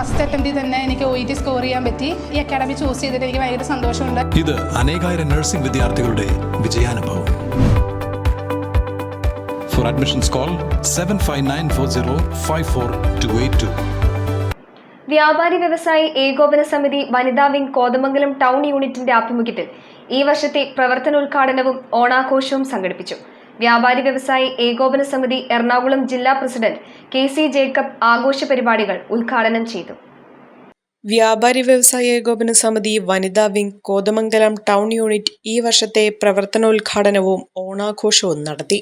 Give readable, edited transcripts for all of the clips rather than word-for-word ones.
First അറ്റംപ്റ്റിൽ തന്നെ എനിക്ക് OET score ചെയ്യാൻ പറ്റി. ഈ അക്കാഡമി ചൂസ് ചെയ്തിട്ട് എനിക്ക് ഭയങ്കര സന്തോഷമുണ്ട്. ഇത് അനേകായിരം നഴ്സിംഗ് വിദ്യാർത്ഥികളുടെ വിജയാനുഭവം. For admissions call 7594054282. വ്യാപാരി വ്യവസായി ഏകോപന സമിതി വനിതാ വിംഗ് കോതമംഗലം ടൗൺ യൂണിറ്റിന്റെ ആഭിമുഖ്യത്തിൽ ഈ വർഷത്തെ പ്രവർത്തനോദ്ഘാടനവും ഓണാഘോഷവും സംഘടിപ്പിച്ചു. വ്യാപാരി വ്യവസായി ഏകോപന സമിതി എറണാകുളം ജില്ലാ പ്രസിഡന്റ് KC ജേക്കബ് ആഘോഷ പരിപാടികൾ ഉദ്ഘാടനം ചെയ്തു. വ്യാപാരി വ്യവസായ ഏകോപന സമിതി വനിതാ വിംഗ് കോതമംഗലം ടൗൺ യൂണിറ്റ് ഈ വർഷത്തെ പ്രവർത്തനോദ്ഘാടനവും ഓണാഘോഷവും നടത്തി.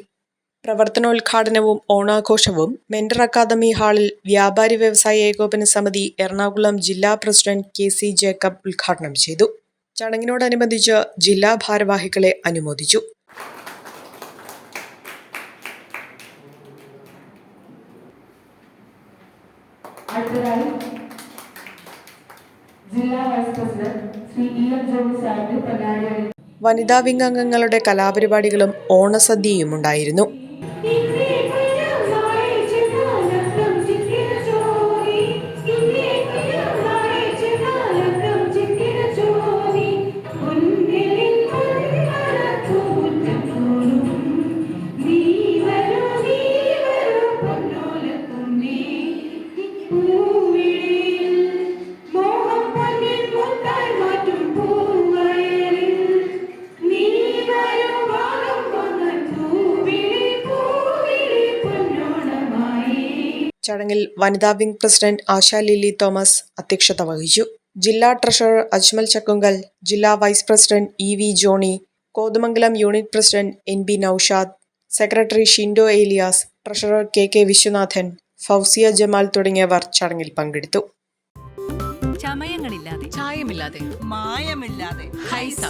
പ്രവർത്തനോദ്ഘാടനവും ഓണാഘോഷവും മെന്റർ അക്കാദമി ഹാളിൽ വ്യാപാരി വ്യവസായ ഏകോപന സമിതി എറണാകുളം ജില്ലാ പ്രസിഡന്റ് KC ജേക്കബ് ഉദ്ഘാടനം ചെയ്തു. ചടങ്ങിനോടനുബന്ധിച്ച് ജില്ലാ ഭാരവാഹികളെ അനുമോദിച്ചു. വനിതാ വിംഗ് അംഗങ്ങളുടെ കലാപരിപാടികളും ഓണസദ്യയും ഉണ്ടായിരുന്നു. ചടങ്ങിൽ വനിതാ വിംഗ് പ്രസിഡന്റ് ആശ ലില്ലി തോമസ് അധ്യക്ഷത വഹിച്ചു. ജില്ലാ ട്രഷറർ അജ്മൽ ചക്കുങ്കൽ, ജില്ലാ vice president EV Johny, Kothamangalam unit president NB Noushad, secretary Shindo Eliyas, treasurer KK Viswanathan, Fousiya Jamal തുടങ്ങിയവർ ചടങ്ങിൽ പങ്കെടുത്തു. ചമയങ്ങളില്ലാതെ, ചായമില്ലാതെ, മായമില്ലാതെ ഹൈസ